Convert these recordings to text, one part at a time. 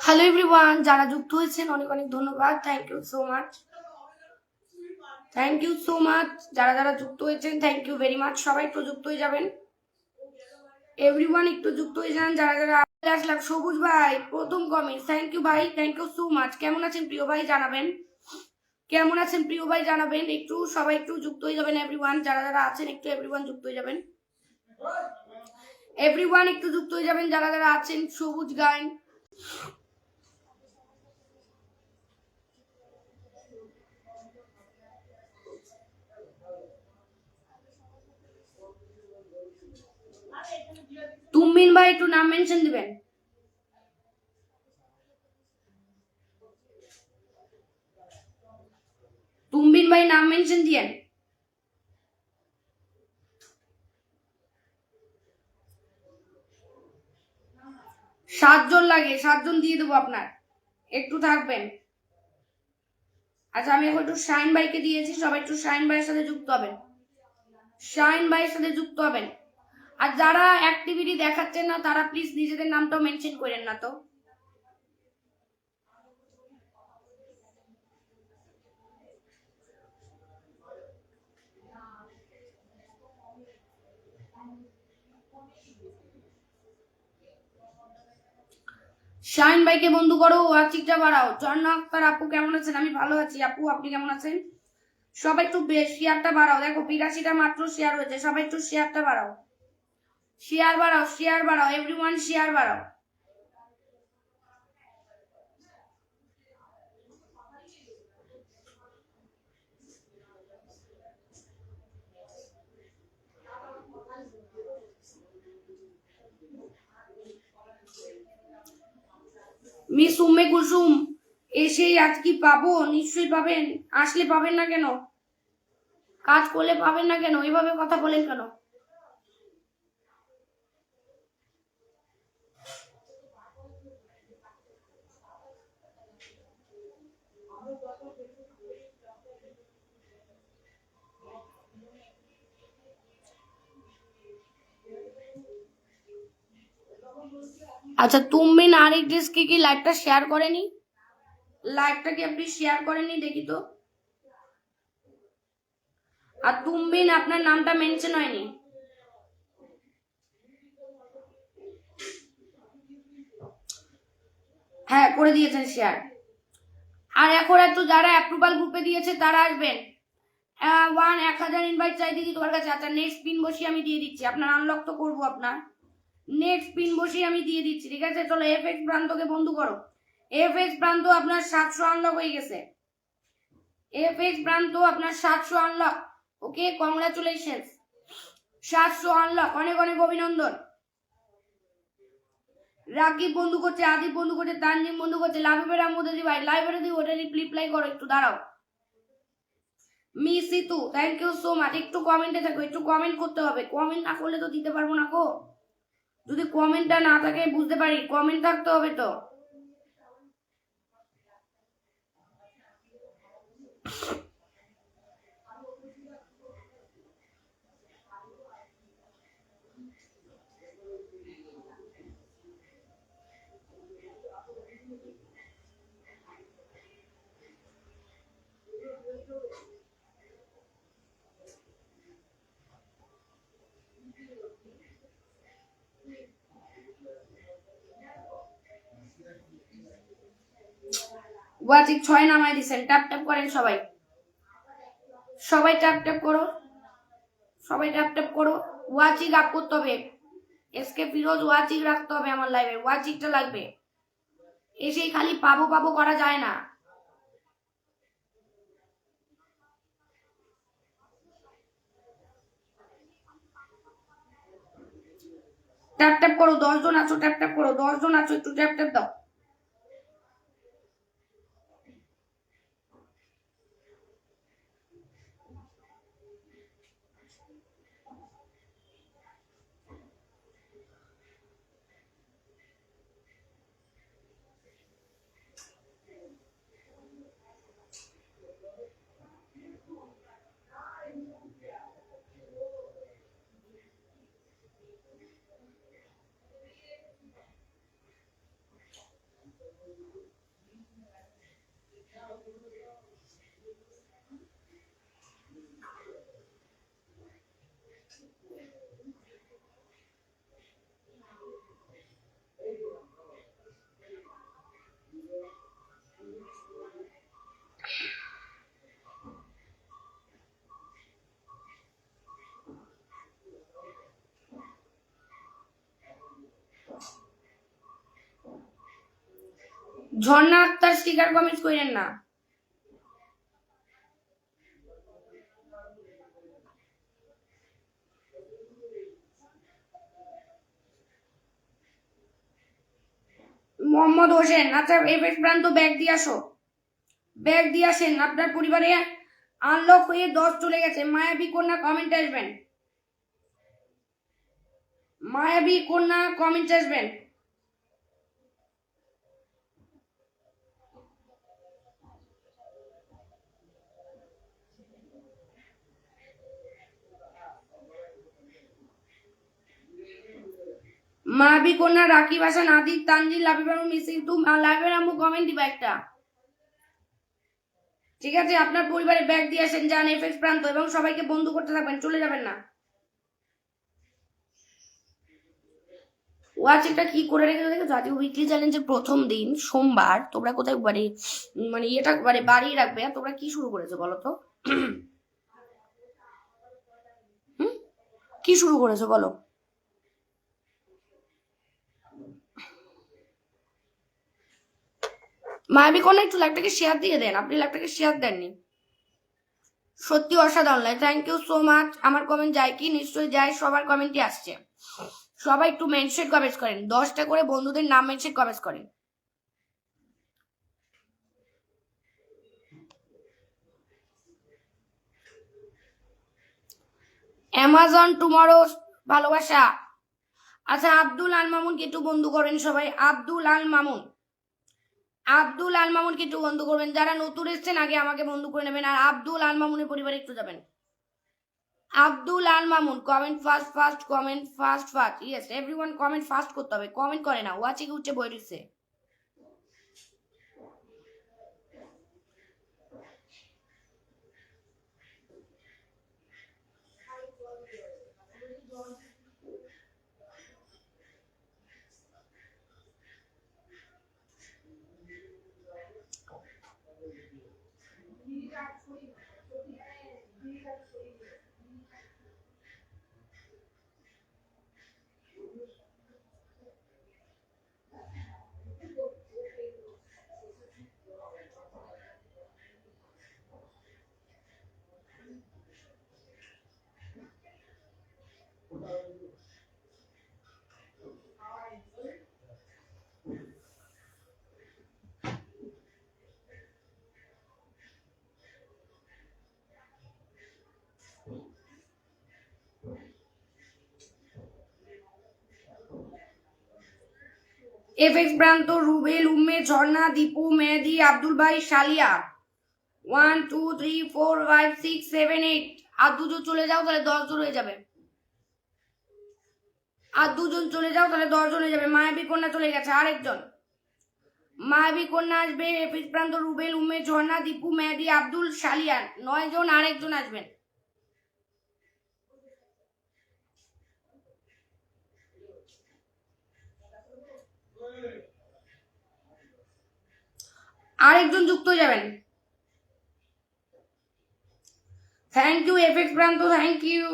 Hello everyone, যারা যুক্ত হয়েছেন অনেক অনেক ধন্যবাদ। Thank you so much, thank you so much. যারা যারা যুক্ত হয়েছেন থ্যাংক ইউ ভেরি মাচ। সবাই একটু যুক্ত হয়ে যাবেন, এভরিওয়ান একটু যুক্ত হয়ে যান। যারা যারা আসলাম, সবুজ ভাই প্রথম কমেন্ট, থ্যাংক ইউ ভাই, থ্যাংক ইউ সো মাচ। কেমন আছেন প্রিয় ভাই জানাবেন, কেমন আছেন প্রিয় ভাই জানাবেন। একটু সবাই একটু যুক্ত হয়ে যাবেন এভরিওয়ান, যারা যারা আছেন একটু এভরিওয়ান যুক্ত হয়ে যাবেন, এভরিওয়ান একটু যুক্ত হয়ে যাবেন যারা যারা আছেন। সবুজ গাইন, তুমিন ভাই একটু নাম মেনশন দিবেন। তুমবিন ভাই নাম মেনশন দিয়েন। 7 জন লাগে, 7 জন দিয়ে দেবো আপনার, একটু থাকবেন। আচ্ছা, আমি এখন একটু শাইন ভাইকে দিয়েছি, সবাই একটু শাইন ভাইয়ের সাথে যুক্ত হবেন, শাইন ভাইয়ের সাথে যুক্ত হবেন। আর যারা অ্যাক্টিভিটি দেখাচ্ছেন না তারা প্লিজ নিজেদের নামটাও মেনশন করেন না তো। শাইন ভাইকে বন্ধু করো, ওয়াচিকটা বাড়াও। ঝর্ণা আক্তার আপু কেমন আছেন? আমি ভালো আছি আপু, আপনি কেমন আছেন? সবাই একটু শেয়ারটা বাড়াও, দেখো 82টা মাত্র শেয়ার হয়েছে, সবাই একটু শেয়ারটা বাড়াও, শেয়ার বাড়াও, শেয়ার বাড়াও, এভরিওয়ান শেয়ার বাড়াও। মিস উম্মে কুসুম এসেই আজ কি পাবো? নিশ্চয়ই পাবেন, আসলে পাবেন না কেন? কাজ করলে পাবেন না কেন? এভাবে কথা বলেন কেন? আচ্ছা, তুমবিন আর ডেস্কে কি লাইভটা শেয়ার করেনি? লাইভটা কি আপনি শেয়ার করেনি দেখি তো। আর তুমবিন আপনার নামটা মেনশন হয়নি। হ্যাঁ, করে দিয়েছেন শেয়ার। আর এখন একটু যারা অ্যাপ্রুভাল গ্রুপে দিয়েছে তারা আসবেন। 1000 ইনভাইট চাই দিদি তোমার কাছে। আচ্ছা, নেক্সট পিন বসি আমি দিয়ে দিচ্ছি, আপনার আনলক তো করবো, আপনার নেক্সট পিন বসি আমি দিয়ে দিচ্ছি, ঠিক আছে? চলো এফএক্স প্রান্তকে বন্ধু করো। এফএক্স প্রান্ত আপনার 700 আনলক হয়ে গেছে, এফএক্স প্রান্ত আপনার 700 আনলক। ওকে, কংগ্রাচুলেশন, 700 আনলক, অনেক অনেক অভিনন্দন। রাকিব বন্ধু করছে, আদিব বন্ধু করছে, তানজিম বন্ধু করছে, লাভিবের আমদি ভাই লাইভে দিই, ওটা রিপ্লাই করো, একটু দাঁড়াও। Miss Situ thank you so much. একটু কমেন্টে থাকো, একটু কমেন্ট করতে হবে, কমেন্ট না করলে তো দিতে পারবো না গো। যদি কমেন্টটা না থাকে বুঝতে পারি, কমেন্ট থাকতে হবে তো। ওয়াজিক 6 নামাই দিছেন, ট্যাপ ট্যাপ করেন সবাই, সবাই ট্যাপ ট্যাপ করো, সবাই ট্যাপ ট্যাপ করো। ওয়াচিক আপ করতে হবে, এসকে ফিরোজ ওয়াচিক রাখতে হবে, আমার লাইভে ওয়াচিকটা লাগবে। এসেই খালি পাবো পাবো করা যায় না। ট্যাপ ট্যাপ করো, 10 জন আছো ট্যাপ ট্যাপ করো, 10 জন আছো একটু ট্যাপ ট্যাপ দাও। ঝর্ণা আক্তার স্টিকার কমেন্টস করেন না। মোহাম্মদ হোসেন, আচ্ছা এফএক্স প্রান্ত ব্যাগ দিয়ে আসো, ব্যাগ দিয়ে আসেন। আপনার পরিবারে আনলক হয়ে 10 চলে গেছে। মায়াবী কন্যা কমেন্ট আসবেন, মায়াবী কন্যা কমেন্ট আসবেন। মায়াবী কন্যা, রাকিব হাসান, আদিত, তানজিল, লাবিবানু, মিসিং তুম লাইভের আম্মু কমেন্ট দিবা একটা, ঠিক আছে? আপনার পরিবারে ব্যাগ দিয়ে আসেন, যান এফএক্স প্রান্ত, এবং সবাইকে বন্ধু করতে থাকবেন, চলে যাবেন না। ওয়াচ এটা কি করে রেখেছো দেখেছো? আজকে উইকলি চ্যালেঞ্জের প্রথম দিন সোমবার, তোমরা কোথায় মানে ইয়েটা বাড়ি রাখবে, আর তোমরা কি শুরু করেছো বলো তো? কি শুরু করেছো বলো? মায়াবী কন্যা একটু লাইভটাকে শেয়ার দিয়ে দেন, আপনি লাইভটাকে শেয়ার দেননি। সত্যি অসাধারণ লাগে, থ্যাংক ইউ সো মাচ। আমার কমেন্ট যায় কি? নিশ্চয়ই যায়, সবার কমেন্টই আসছে। সবাই একটু মেনশন কমেন্টস করেন, 10টা করে বন্ধুদের নাম মেনশন কমেন্টস করেন। অ্যামাজন টুমরো, ভালোবাসা। আচ্ছা আব্দুল আল মামুনকে একটু বন্ধু করেন সবাই, আব্দুল আল মামুন, আব্দুল আল মামুনকে একটু বন্ধু করবেন। যারা নতুন এসছেন আগে আমাকে বন্ধু করে নেবেন, আর আব্দুল আল মামুনের পরিবারে একটু যাবেন। Abdul Al Mamun, comment fast fast, comment fast fast, yes everyone comment fast করতে হবে, কমেন্ট করে না, ওয়াচিং উঠছে বই দিচ্ছে। এফএক্স প্রান্ত, রুবেল, উম্মে, ঝর্ণা, দীপু, মেহেদি, আব্দুল ভাই, শালিয়া। 1 2 3 4 5 6 7 8। আর দুজন চলে যাও তাহলে 10 জন হয়ে যাবে, আর দুজন চলে যাও তাহলে 10 জন হয়ে যাবে। মায়াবী কন্যা চলে গেছে, আরেকজন মায়াবী কন্যা আসবে। এফএক্স প্রান্ত, রুবেল, উম্মে, ঝর্ণা, দীপু, মেহেদি, আব্দুল, শালিয়া, 9 জন, আরেকজন আসবেন। আরেকজন যুক্ত যাবেন। থ্যাংক ইউ এফএক্স প্রান্ত, থ্যাংক ইউ।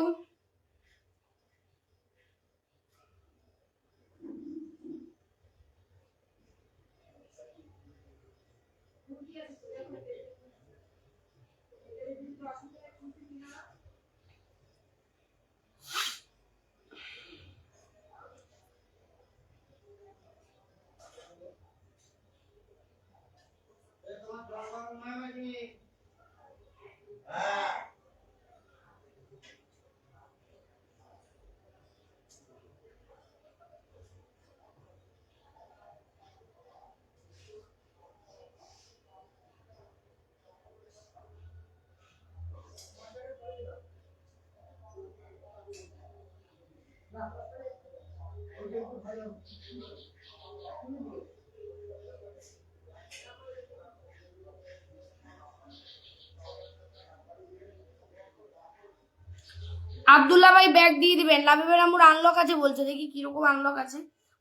আব্দুল্লাহ ভাই ব্যাগ দিয়ে দিবেন। লাবিবের আমুর আনলক আছে বলছে, দেখি কিরকম আনলক আছে।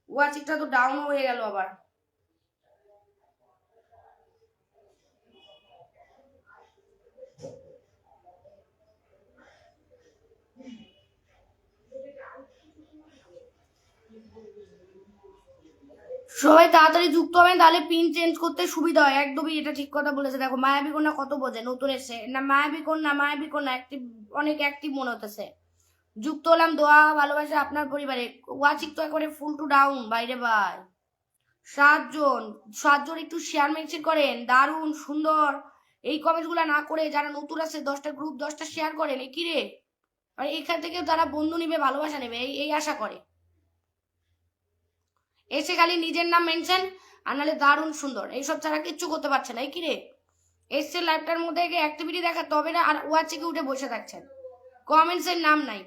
ওয়াচিংটা তো ডাউন হয়ে গেল আবার। সবাই তাড়াতাড়ি যুক্ত হবেন, তাহলে পিন চেঞ্জ করতে সুবিধা হয়। একদমই এটা ঠিক কথা বলেছে। দেখো মায়াবী কন্যা কত বোঝে, নতুন এসে না মায়াবী কন্যা অ্যাক্টিভ, অনেক অ্যাক্টিভ মনে হতেছে। যুক্ত হলাম, দোয়া ভালোবাসা আপনার পরিবারে। ওয়াচিং তো একবারে ফুল টু ডাউন বাইরে ভাই। 7 জন একটু শেয়ার মেনশন করেন, দারুণ সুন্দর। এই কমেন্ট গুলা না করে যারা নতুন আছে 10টা গ্রুপ 10টা শেয়ার করেন। কি রে, আর এখান থেকে তারা বন্ধু নিবে, ভালোবাসা নেবে, এই আশা করে। এসে খালি নিজের নাম মেনশন, আর নাহলে দারুণ সুন্দর, এইসব ছাড়া কিচ্ছু করতে পারছে না। কি রে, এসছে লাইভটার মধ্যে অ্যাক্টিভিটি দেখা, তবে না আর ওয়াচিংয়ে উঠে বসে থাকছেন, কমেন্টসের নাম নাই।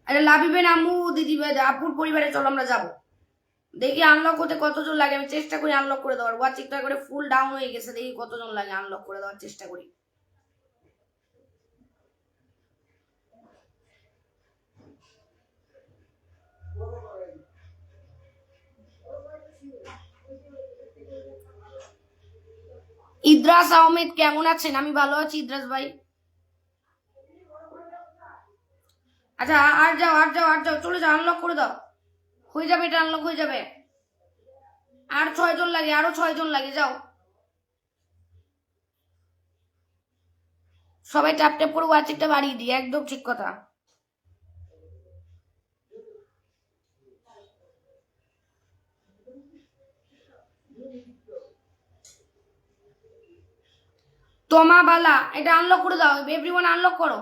আরে লাভিবেন আম্মু দিদি আপুর পরিবারে চলো আমরা যাবো। দেখি আনলক হতে কতজন লাগে, আমি চেষ্টা করি আনলক করে দেওয়ার। ওয়াচিংটা করে ফুল ডাউন হয়ে গেছে, দেখি কতজন লাগে আনলক করে দেওয়ার চেষ্টা করি। ইদ্রাস আহমেদ কেমন আছেন? আমি ভালো আছি ইদ্রাস ভাই। আচ্ছা আর যাও চলে যাও, আনলক করে দাও, হয়ে যাবে, এটা আনলক হয়ে যাবে। আর 6 জন লাগে, আরো 6 জন লাগে, যাও সবাই ট্যাপ ট্যাপ করে ওয়াচিংটা বাড়িয়ে দিই, একদম ঠিক কথা। তোমা বালা এটা আনলক করে দাও, এভরিওয়ান আনলক করো।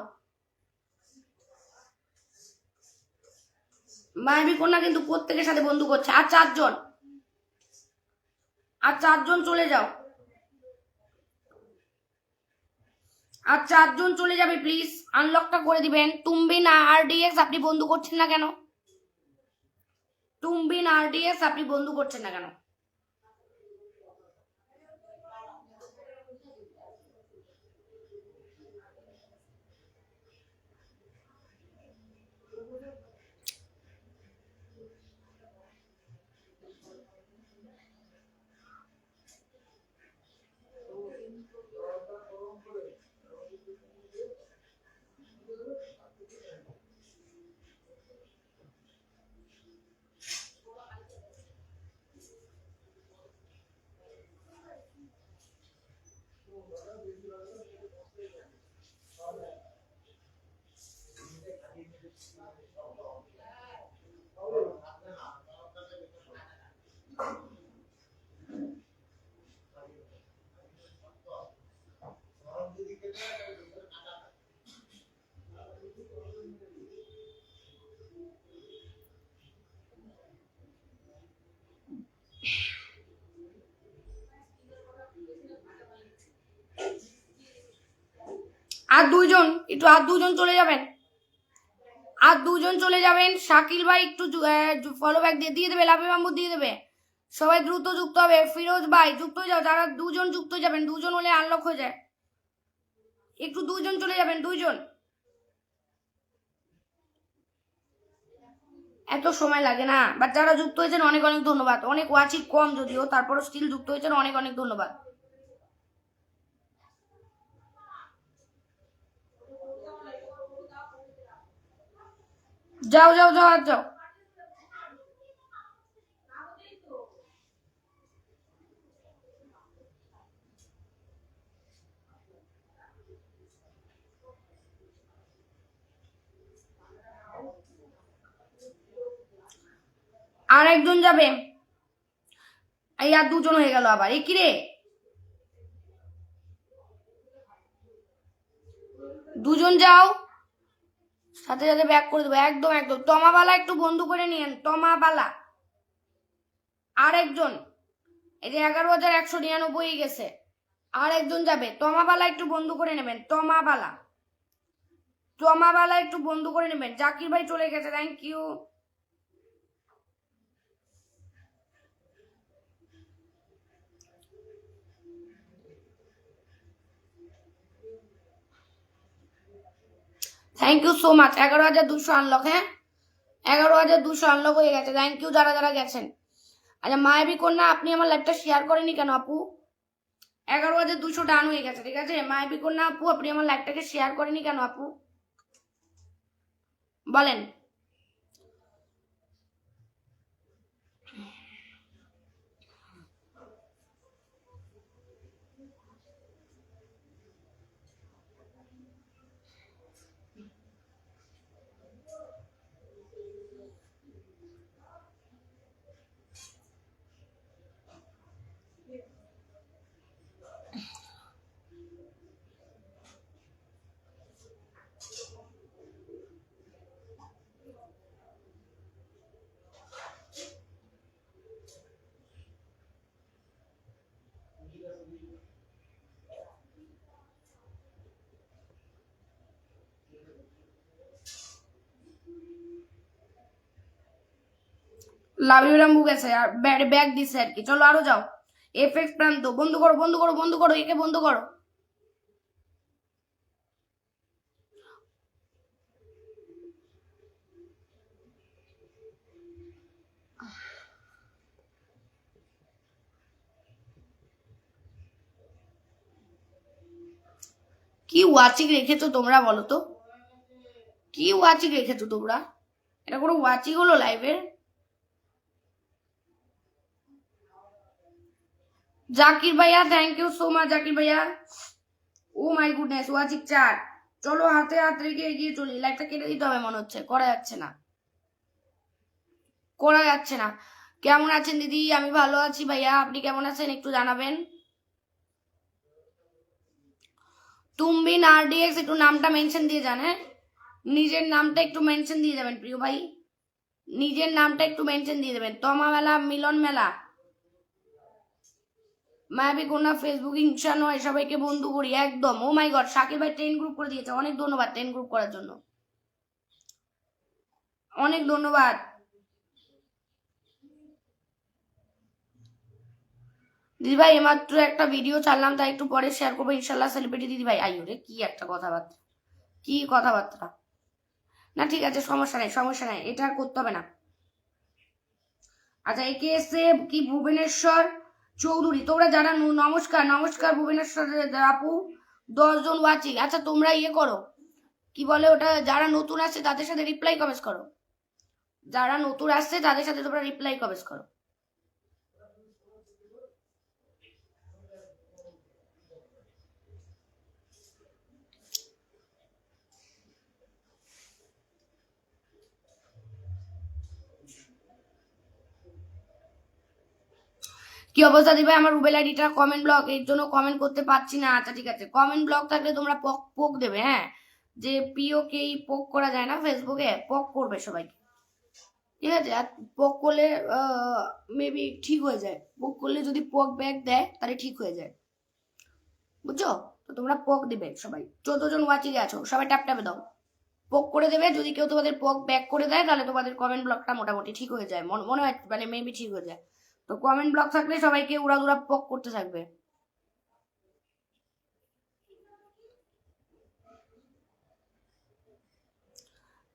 মায়াবী কন্যা কিন্তু প্রত্যেকের সাথে বন্ধু করছে। আর 4 জন চলে যাও, আর 4 জন চলে যাবে প্লিজ, আনলকটা করে দিবেন। তুমবিন আরডিএক্স আপনি বন্ধু করছেন না কেন? তুমবিন আরডিএক্স আপনি বন্ধু করছেন না কেন? আর 2 জন, একটু আর 2 জন চলে যাবেন, আর 2 জন চলে যাবেন। শাকিল ভাই একটু ফলো ব্যাক দিয়ে দেবে, লাভি বাম্বু দিয়ে দেবে। সবাই দ্রুত যুক্ত হবে। ফিরোজ ভাই যুক্ত হয়ে যাও, যারা 2 জন যুক্ত হয়ে যাবেন, 2 জন হলে আনলক হয়ে যায়। একটু 2 জন চলে যাবেন, 2 জন। এত সময় লাগে না, বাট যারা যুক্ত হয়েছেন অনেক অনেক ধন্যবাদ। অনেক ওয়াচিং কম যদিও, তারপরও স্টিল যুক্ত হয়েছেন, অনেক অনেক ধন্যবাদ। যাও যাও যাও আর যাও। আর একজন যাবে, এই আর 2 জন হয়ে গেল আবার। এ কি রে, 2 জন যাও, সাথে সাথে ব্যাক করে দেবো, একদম একদম। তমাবালা একটু বন্ধু করে নিয়েন, তমাবালা। আর একজন, এই যে 11,199 গেছে, আর একজন যাবে। তমাবালা একটু বন্ধু করে নেবেন, তমাবালা একটু বন্ধু করে নেবেন। জাকির ভাই চলে গেছে, thank you. Thank you so much. 11,200 unlock. হ্যাঁ 11,200 আনলক হয়ে গেছে। থ্যাংক ইউ যারা যারা গেছেন। আচ্ছা মায়াবী কন্যা, আপনি আমার লাইভটা শেয়ার করেনি কেন আপু? 11,200 ডান হয়ে গেছে, ঠিক আছে। মায়াবী কন্যা আপু, আপনি আমার লাইভটাকে শেয়ার করেনি কেন আপু? বলেন। লাভিরাম বুক আছে আর ব্যাগ দিছে আর কি। চলো আরো যাও। এফএক্স প্রান্ত বন্ধ করো, বন্ধ করো, বন্ধ করো, একে বন্ধ করো। কি ওয়াচিং রেখেছো তোমরা বলো তো? কি ওয়াচিং রেখেছো তোমরা? এটা কোনো ওয়াচিং হলো লাইভের? জাকির ভাইয়া thank you so much. Zakir ভাইয়া, ও মাই গুডনেস, ওয়াচিং 4। চলো হাতে হাত রেখে এগিয়ে চলি। লাইভটা কেটে দিতে হবে মনে হচ্ছে, করা যাচ্ছে না, করা যাচ্ছে না। কেমন আছেন দিদি? আমি ভালো আছি ভাইয়া, আপনি কেমন আছেন একটু জানাবেন। তুমবিন আরডিএক্স, একটু নামটা মেনশন দিয়ে যান। হ্যাঁ, নিজের নামটা একটু মেনশন দিয়ে যাবেন প্রিয় ভাই, নিজের নামটা একটু মেনশন দিয়ে দেবেন। তমা মেলা, মিলন মেলা, মায়াবী কন্যা, ফেসবুক হিংসা নয়, সবাইকে বন্ধু করি একদম। ও মাই গড, শাকির ভাই 10 গ্রুপ করে দিয়েছে, অনেক ধন্যবাদ 10 গ্রুপ করার জন্য, অনেক ধন্যবাদ। দিদি ভাই এমাত্র একটা ভিডিও ছাড়লাম, তাই একটু পরে শেয়ার করবো ইনশাল্লাহ। সেলিব্রিটি দিদি ভাই, আইও রে, কি একটা কথাবার্তা, কি কথাবার্তা। না ঠিক আছে, সমস্যা নাই, সমস্যা নাই, এটা আর করতে হবে না। আচ্ছা একে এসে কি ভুবনেশ্বর চৌধুরী, তোমরা যারা নমস্কার, নমস্কার ভুবনেশ্বর আপু, 10 জন ওয়াচিং। আচ্ছা তোমরা ইয়ে করো, কি বলে ওটা, যারা নতুন আসছে তাদের সাথে রিপ্লাই কমেন্টস করো, যারা নতুন আসছে তাদের সাথে তোমরা রিপ্লাই কমেন্টস করো। কি অবস্থা দিবে? আমার রুবেল আইডিটা কমেন্ট ব্লক, এর জন্য কমেন্ট করতে পারছি না। আচ্ছা ঠিক আছে, কমেন্ট ব্লক থাকলে তোমরা পোক দেবে। হ্যাঁ, যে পিও কে পোক করা যায় না ফেসবুকে, পোক করবে সবাইকে, ঠিক আছে। আর পোক করলে মেবি ঠিক হয়ে যায়, পোক করলে যদি পোক ব্যাক দেয় তাহলে ঠিক হয়ে যায়, বুঝছো? তো তোমরা পোক দিবে সবাই। 14 জন ওয়াচিং আছো, সবাই ট্যাপ ট্যাপে দাও, পোক করে দেবে। যদি কেউ তোমাদের পোক ব্যাক করে দেয় তাহলে তোমাদের কমেন্ট ব্লকটা মোটামুটি ঠিক হয়ে যায়, মনে হয়, মানে মেবি ঠিক হয়ে যায়। তো কমেন্ট ব্লক থাকলে সবাইকে উড়াদুরা পোক করতে থাকবে।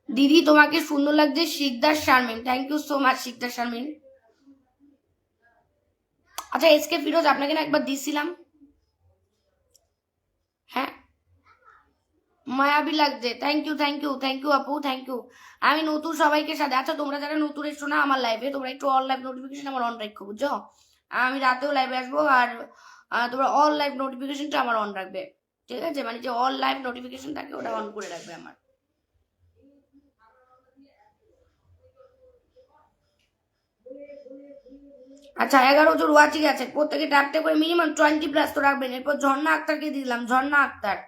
দিদি তোমাকে সুন্দর লাগছে, Sikdar Sharmin, thank you so much Sikdar Sharmin. আচ্ছা এসকে ফিরোজ, আপনাকে না একবার দিছিলাম। হ্যাঁ, মায়াবী লাগছে, thank you, thank you, thank you আপু, থ্যাংক ইউ। আমি নতুন সবাইকে সাথে, আচ্ছা তোমরা যারা নতুন এসছো না আমার লাইভে, তোমরা একটু অল লাইভ নোটিফিকেশন আমার অন রাখো, বুঝছো? আমি রাতেও লাইভে আসবো, আর তোমরা অল লাইভ নোটিফিকেশনটা আমার অন রাখবে, ঠিক আছে? মানে যে অল লাইভ নোটিফিকেশন থাকে ওটা অন করে রাখবে আমার। আচ্ছা 11 জন ওয়াচিং আছে, প্রত্যেকে ট্যাপ ট্যাপ করে মিনিমাম 20+ তো রাখবেন। এরপর ঝর্ণা আক্তারকে দিলাম, ঝর্ণা আক্তার।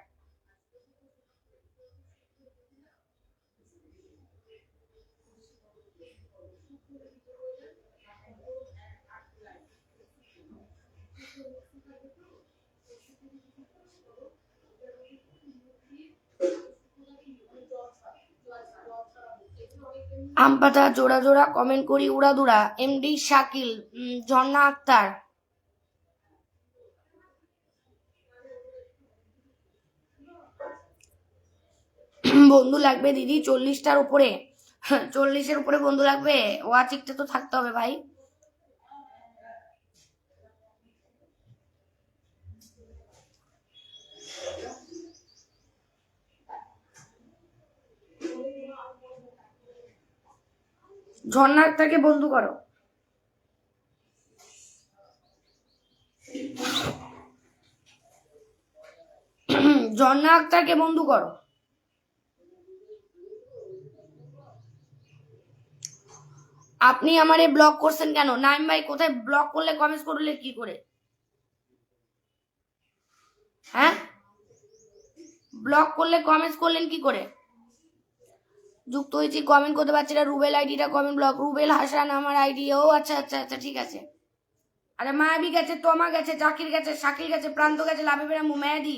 আম পাতা জোড়া জোড়া কমেন্ট করি উড়াদুরা, এমডি শাকিল, ঝর্ণা আক্তার। বন্ধু লাগবে দিদি 40টার উপরে, 40-এর উপরে বন্ধু লাগবে, ওয়াচিকটা তো থাকতে হবে ভাই। ঝর্ণা আক্তারকে বন্ধু করো। ঝর্ণা আক্তারকে বন্ধু করো। আপনি আমারে ব্লক করছেন কেন? নাইম ভাই কোথায় ব্লক করলে, কমেন্ট করলে কি করে? হ্যাঁ, ব্লক করলে কমেন্ট করলেন কি করে? যুক্ত হয়েছি, কমেন্ট করতে পারছি না। রুবেল আইডিটা কমেন্ট ব্লক। রুবেল হাসান আমার আইডি। ও আচ্ছা আচ্ছা আচ্ছা, ঠিক আছে। আরে মায়াবী গেছে, তমা গেছে, জাকির গেছে, শাকিল গেছে, প্রান্ত গেছে, লাবিবেরা মুমেদি,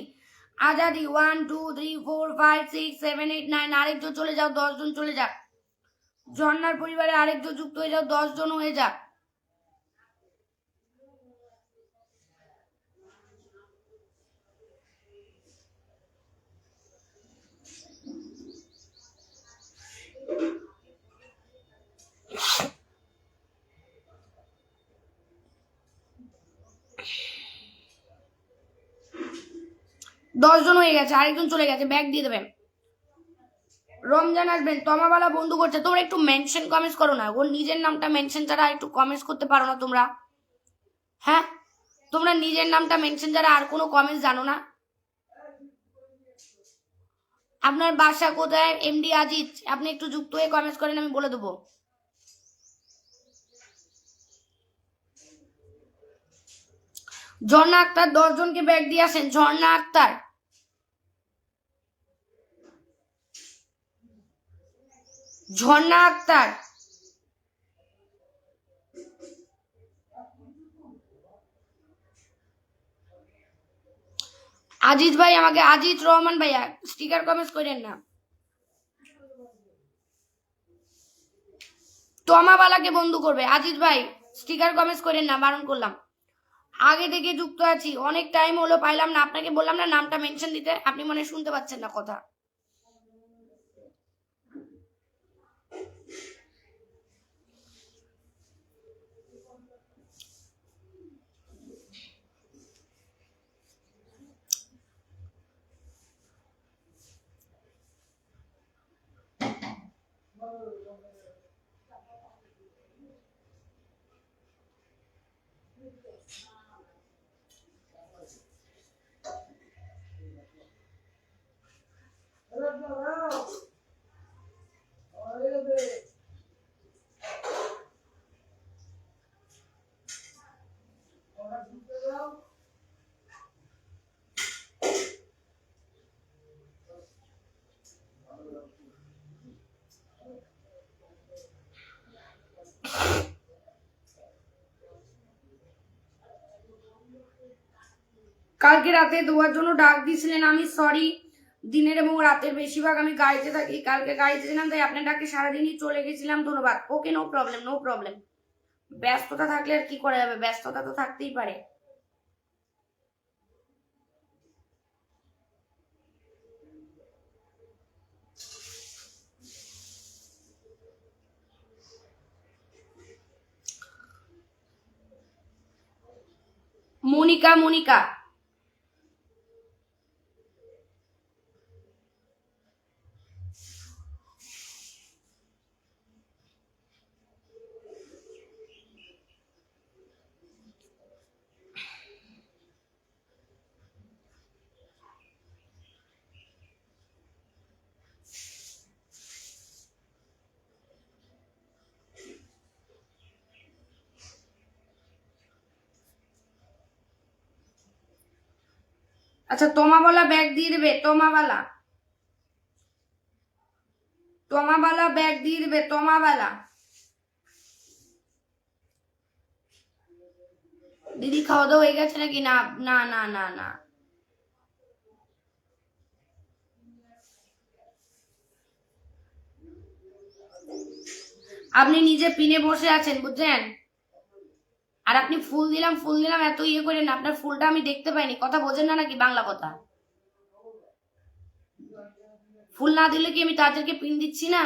আজাদি, 1 2 3 4 5 6 7 8 9। আরেকজন চলে যাও, 10 জন চলে যাক। ঝর্ণার পরিবারে আরেকজন যুক্ত হয়ে যাও, 10 জন হয়ে যাক। জন হয়ে গেছে, আরেকজন চলে গেছে, ব্যাগ দিয়ে দেবেন। রমজান আসবেন, তমাওয়ালা বন্ধু করছে। তোমরা একটু মেনশন কমেন্টস করো না, ওর নিজের নামটা মেনশন ছাড়া একটু কমেন্টস করতে পারো না তোমরা? হ্যাঁ, তোমরা নিজের নামটা মেনশন ছাড়া আর কোনো কমেন্টস জানো না? আপনার বাসা কোথায়? এমডি আজিজ, আপনি একটু যুক্ত হয়ে কমেন্টস করেন, আমি বলে দেবো। ঝর্ণা আক্তার 10 জনকে ব্যাগ দিয়ে আসেন। ঝর্ণা আক্তার, ঝর্ণা আক্তার, আজিজ ভাই আমাকে, আজিজ রহমান ভাইয়া স্টিকার কমেন্টস করেন না। তমাওয়ালাকে বন্ধু করবে। আজিজ ভাই স্টিকার কমেন্টস করেন না, বারণ করলাম। আগে থেকে যুক্ত আছি, অনেক টাইম হলো, পাইলাম না। আপনাকে বললাম না নামটা মেনশন দিতে, আপনি মনে শুনতে পাচ্ছেন না কথা। কালকে রাতে দেওয়ার জন্য ডাক দিয়েছিলেন, আমি সরি। দিনের এবং রাতের বেশিরভাগ আমি গাড়িতে থাকি, কালকে গাড়িতে ছিলাম, তাই আপনার ডাকে সারাদিনই চলে গেছিলাম। ধন্যবাদ। ওকে, নো প্রবলেম, নো প্রবলেম। ব্যস্ততা থাকলে আর কি করা যাবে, ব্যস্ততা তো থাকতেই পারে। মনিকা, মনিকা আচ্ছা, তোমাওয়ালা ব্যাগ দিয়ে দেবে। তোমাওয়ালা, তোমাওয়ালা ব্যাগ দিয়ে দেবে। তোমাওয়ালা দিদি খাওয়া দাওয়া হয়ে গেছে নাকি? না না না না না, আপনি নিজে পিনে বসে আছেন, বুঝছেন? আর আপনি ফুল দিলাম ফুল দিলাম এত ইয়ে করেন, আপনার ফুলটা আমি দেখতে পাইনি। কথা বোঝেন না নাকি বাংলা কথা? ফুল না দিলে কি আমি তাদেরকে পিন দিচ্ছি না?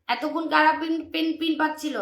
এতক্ষণ কারা পিন পিন পিন পাচ্ছিল?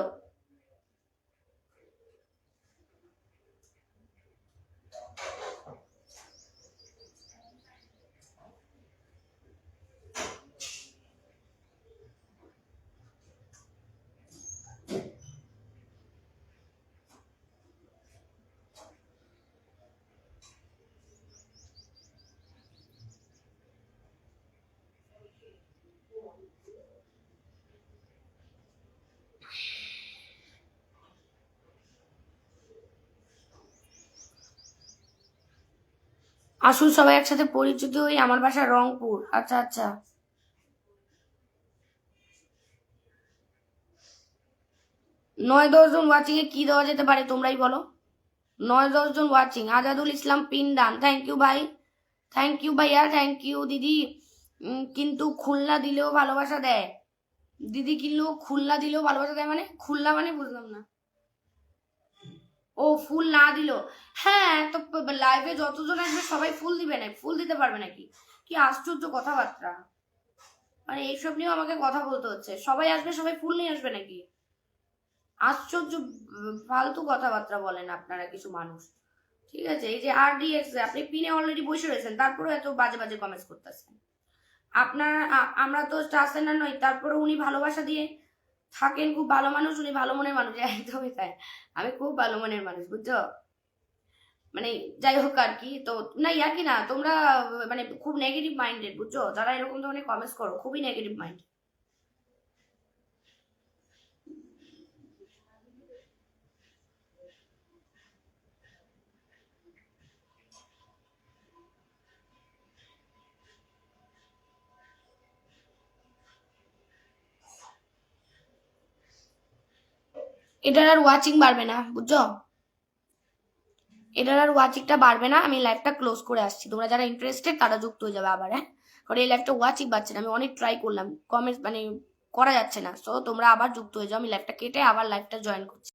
আসুন সবাই একসাথে পরিচিত হই। আমার বাসা রংপুর। আচ্ছা আচ্ছা, 9-10 জন ওয়াচিং এ কি দেওয়া যেতে পারে তোমরাই বলো। 9-10 জন watching. Azadul Islam pin done, thank you ভাই, থ্যাংক ইউ ভাইয়া, থ্যাংক ইউ দিদি। কিন্তু খুলনা দিলেও ভালোবাসা দেয় দিদি, কিন্তু খুলনা দিলেও ভালোবাসা দেয় মানে? খুলনা মানে বুঝলাম না। ও ফুল না দিল, হ্যাঁ তো লাইভে যতজন আসবে সবাই ফুল দিবে না? ফুল দিতে পারবে নাকি? কি আশ্চর্য কথাবার্তা, মানে এইসব নিয়েও আমাকে কথা বলতে হচ্ছে। সবাই আসবে, সবাই ফুল নিয়ে আসবে নাকি? আশ্চর্য ফালতু কথাবার্তা বলেন আপনারা কিছু মানুষ। ঠিক আছে, এই যে RDX আপনি পিনে অলরেডি বসে রয়েছেন, তারপরে এত বাজে বাজে কমেন্টস করতেছেন আপনারা। আমরা তো স্টার সেন্টার নই, তারপরে উনি ভালোবাসা দিয়ে থাকেন। খুব ভালো মানুষ উনি, ভালো মনের মানুষ, একদমই তাই। আমি খুব ভালো মনের মানুষ, বুঝছো? মানে যাই হোক আর কি, তো না আর কি না, তোমরা মানে খুব নেগেটিভ মাইন্ডেড, বুঝছো? যারা এরকম ধরনের কমেন্টস করো খুবই নেগেটিভ মাইন্ড। এটার আর ওয়াচিং বাড়বে না, বুঝছো? এটার আর ওয়াচিংটা বাড়বে না। আমি লাইভটা ক্লোজ করে আসছি। তোমরা যারা ইন্টারেস্টেড তারা যুক্ত হয়ে যাবে আবার, হ্যাঁ? কারণ এই লাইভটা ওয়াচিং বাড়ছে না। আমি অনেক ট্রাই করলাম, কমেন্টস মানে করা যাচ্ছে না। সো তোমরা আবার যুক্ত হয়ে যাও। আমি লাইভটা কেটে আবার লাইভটা জয়েন করছি।